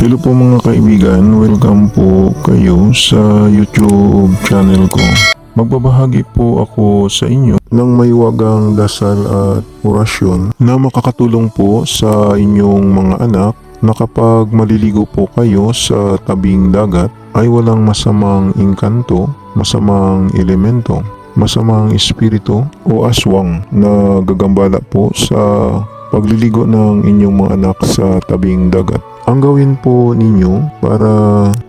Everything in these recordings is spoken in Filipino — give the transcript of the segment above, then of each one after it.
Hello po mga kaibigan, welcome po kayo sa YouTube channel ko. Magbabahagi po ako sa inyo ng maywagang dasal at orasyon na makakatulong po sa inyong mga anak na kapag maliligo po kayo sa tabing dagat ay walang masamang engkanto, masamang elemento, masamang espiritu o aswang na gagambala po sa pagliligo ng inyong mga anak sa tabing dagat. Ang gawin po ninyo para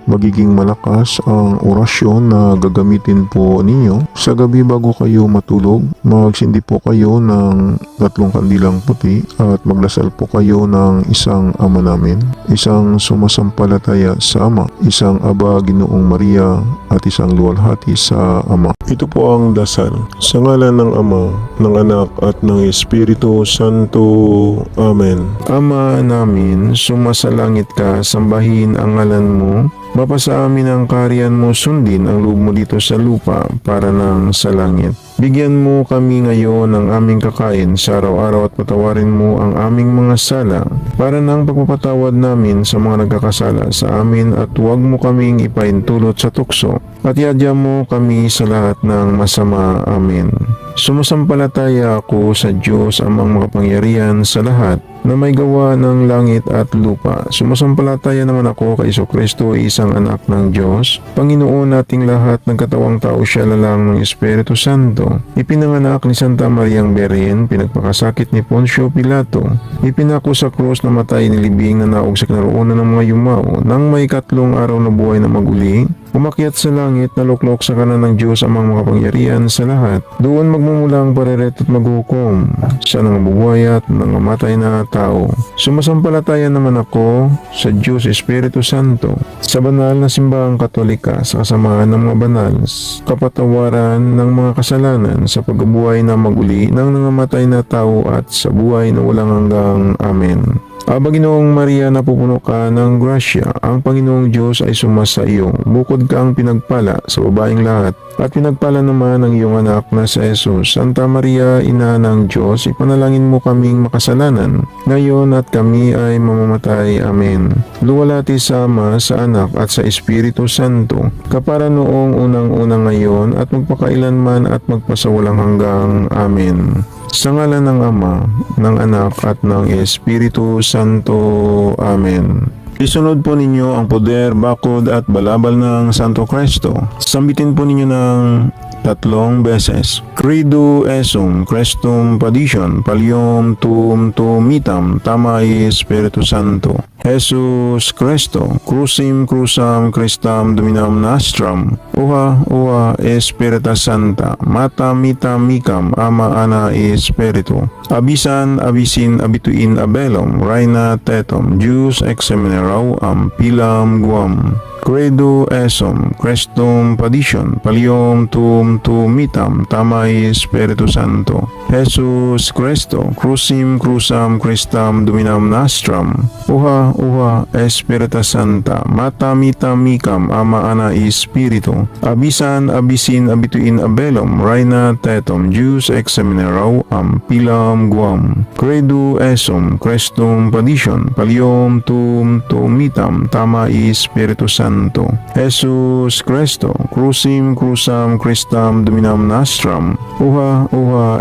magiging malakas ang orasyon na gagamitin po ninyo sa gabi bago kayo matulog, magsindi po kayo ng 3 kandilang puti at magdasal po kayo ng isang Ama namin, isang sumasampalataya sa Ama, isang Aba Ginoong Maria at isang luwalhati sa Ama. Ito po ang dasal. Sa ngalan ng Ama, ng Anak at ng Espiritu Santo. Amen. Ama namin, sumasalangit ka, sambahin ang ngalan mo. Mapasa amin ang kaharian mo, sundin ang loob mo dito sa lupa para nang sa langit. Bigyan mo kami ngayon ng aming kakain sa araw-araw at patawarin mo ang aming mga sala para nang pagpapatawad namin sa mga nagkakasala sa amin at huwag mo kaming ipaintulot sa tukso at iadya mo kami sa lahat ng masama. Amen. Sumasampalataya ako sa Diyos amang makapangyarihan sa lahat na may gawa ng langit at lupa. Sumasampalataya naman ako kay Jesucristo, isang anak ng Diyos, Panginoon nating lahat, nagkatawang tao siya lalang ng Espiritu Santo. Ipinanganak ni Santa Mariang Berhen, pinagpakasakit ni Poncio Pilato, ipinako sa krus, namatay, nilibing, nanaog sa kinaroonan ng mga yumao, nang may 3 araw na buhay na maguli, umakyat sa langit, naluklok sa kanan ng Diyos amang makapangyarihan sa lahat. Doon magmumula ang pareret at maghukom sa nangabubuhay at nangamatay na tao. Sumasampalataya naman ako sa Diyos Espiritu Santo, sa banal na simbahang Katolika, sa kasamaan ng mga banal, kapatawaran ng mga kasalanan, sa pagbubuhay na maguli ng nangamatay na tao at sa buhay na walang hanggang. Amen. Aba Ginoong Maria, napupuno ka ng grasya, ang Panginoong Diyos ay sumasa iyo. Bukod ka ang pinagpala sa babaeng lahat, at pinagpala naman ang iyong anak na si Jesus. Santa Maria, Ina ng Diyos, ipanalangin mo kaming makasalanan, ngayon at kami ay mamamatay. Amen. Luwalhati sa Ama, sa Anak at sa Espiritu Santo, kapara noong unang-unang ngayon at magpakailanman at magpasawalang hanggang. Amen. Sa ngalan ng Ama, ng Anak at ng Espiritu Santo. Amen. Isunod po ninyo ang poder, bakod at balabal ng Santo Cristo. Sambitin po ninyo ng 3 beses. Credo esum, Christum padicam, pallium tuum tumitam, tamai Spiritu Santo. Jesus Christo, crucim crucam Christam dominam nostrum, uha Espiritus Santa, matam mitam micam, ama ana Espiritu, abisan abisin abituin abelum, reina tetum, Deus ex seminarau am pilam guam. Credo esum, Christum padicam, pallium tuum tumitam, tamai Spiritu Santo. Jesus Christo, crucim crucam Christam dominam nostrum, uha Espiritus Santa, matam mitam micam, ama ana Espiritu, abisan abisin abituin abelum, reina tetum, Deus ex seminarau am pilam guam. Credo esum, Christum padicam, pallium tuum tumitam, tamai Spiritu Santo. Jesus Christo, crucim crucam Christam dominam nostrum, uha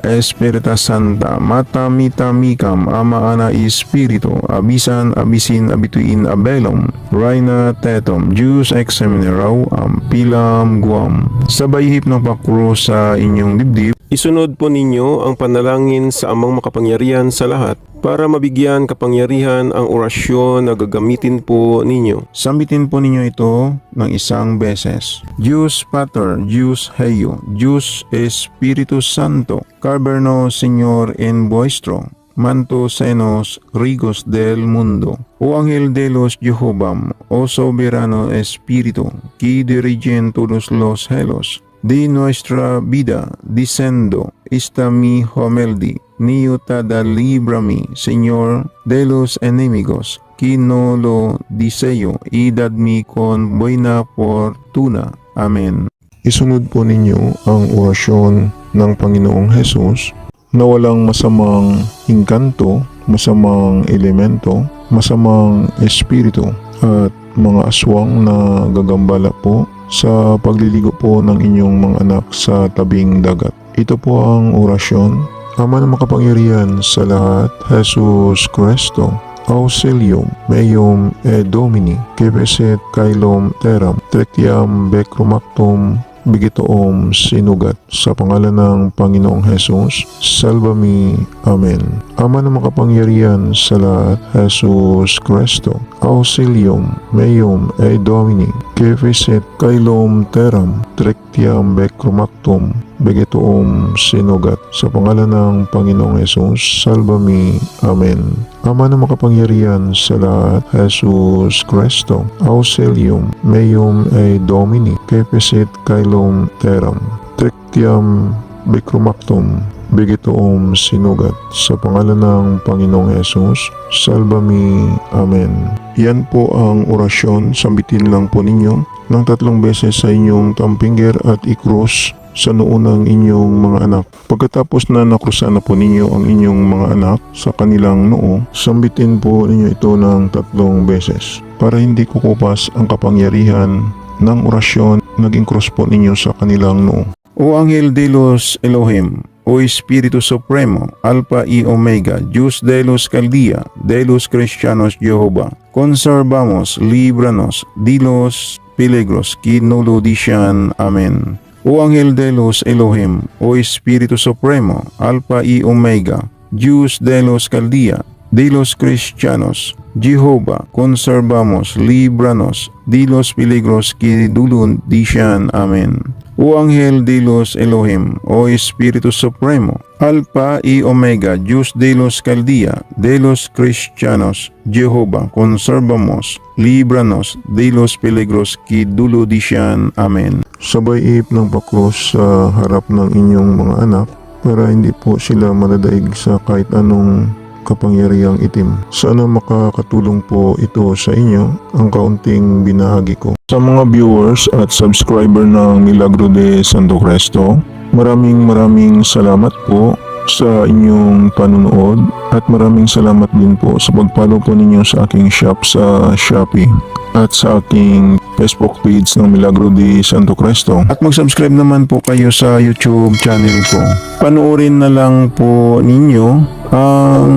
Espiritus Santa, matam mitam micam, ama ana Espiritu, abisan abisin abituin abelum, reina tetum, Deus ex seminarau am pilam guam. Sabay hip ng pakro sa inyong dibdib. Isunod po ninyo ang panalangin sa Amang makapangyarihan sa lahat para mabigyan kapangyarihan ang orasyon na gagamitin po ninyo. Sambitin po ninyo ito ng 1 beses. Deus Pater, Deus Heio, Deus Espiritu Santo, carberno Señor en vuestro manto senos rigos del mundo. O Ángel de los Jehová, o soberano Espíritu, que dirigen todos los cielos de nuestra vida, diciendo, esta mi homeldi, niutada líbrame, Señor, de los enemigos, que no lo deseo, y dadme con buena fortuna. Amen. Isunod po ninyo ang orasyon ng Panginoong Hesus na walang masamang engkanto, masamang elemento, masamang espiritu at mga aswang na gagambala po sa pagliligo po ng inyong mga anak sa tabing dagat. Ito po ang orasyon. Ama na makapangyarihan sa lahat, Jesus Cristo, Auxilium meum e Domini, Kepeset Kailom Teram, Tretiam Becromactum, Bigitoom sinugat sa pangalan ng Panginoong Hesus, salvami. Amen. Ama na makapangyarihan sa lahat, Jesus Cristo, Auxilium meum e Domini, Kepeset Kailom Teram, Tretiam Becromactum, Bigitoom sinugat sa pangalan ng Panginoong Hesus, salvami. Amen. Ama na makapangyarihan sa lahat, Jesus Cristo, Auxilium meum e Domini, Kepeset Kailom Teram, Tretiam Becromactum, Bigitoom sinugat sa pangalan ng Panginoong Hesus, salvami. Amen. Yan po ang orasyon. Sambitin lang po ninyo ng 3 beses sa inyong tampinger at i-cross sa noo ng inyong mga anak. Pagkatapos na nakrusan na po ninyo ang inyong mga anak sa kanilang noo, sambitin po ninyo ito ng 3 beses para hindi kukupas ang kapangyarihan ng orasyon. Naging cross po ninyo sa kanilang noo. O Anghel de los Elohim, O Espiritu Supremo, Alpha y Omega, Dios de los Caldea, de los Cristianos Jehová, conservamos, líbranos de los peligros que nos dicen. Amén. O Ángel de los Elohim, O Espíritu Supremo, Alfa y Omega, Dios de los Caldea, de los Cristianos, Jehová, conservamos, líbranos de los peligros que dulun dicen. Amén. O Ángel de los Elohim, O Espíritu Supremo, Alfa y Omega, Dios de los Caldea, de los Cristianos, Jehová, conservamos, líbranos de los peligros que dulo dicen. Amén. Sabay iip ng pakros sa harap ng inyong mga anak para hindi po sila madadaig sa kahit anong kapangyarihang itim. Sana makakatulong po ito sa inyo ang kaunting binahagi ko. Sa mga viewers at subscriber ng Milagro de Santo Cristo, maraming salamat po sa inyong panunood at maraming salamat din po sa pag-follow po ninyo sa aking shop sa Shopee at sa aking Facebook page ng Milagro de Santo Cristo. At mag-subscribe naman po kayo sa YouTube channel ko. Panoorin na lang po ninyo ang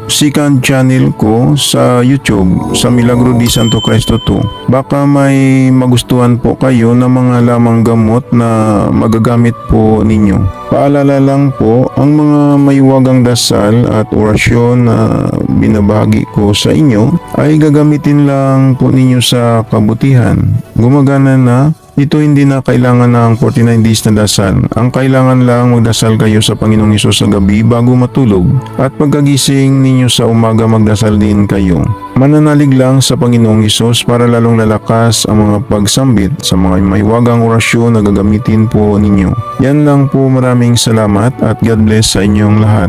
second channel ko sa YouTube sa Milagro de Santo Cristo 2. Baka may magustuhan po kayo na mga lamang gamot na magagamit po ninyo. Paalala lang po, ang mga mayuwagang dasal at orasyon na binabahagi ko sa inyo ay gagamitin lang po ninyo sa kabutihan. Gumagana na. Ito hindi na kailangan ng 49 days na dasal. Ang kailangan lang magdasal kayo sa Panginoong Hesus sa gabi bago matulog. At pagkagising ninyo sa umaga magdasal din kayo. Mananalig lang sa Panginoong Hesus para lalong lalakas ang mga pagsambit sa mga mahiwagang orasyon na gagamitin po ninyo. Yan lang po, maraming salamat at God bless sa inyong lahat.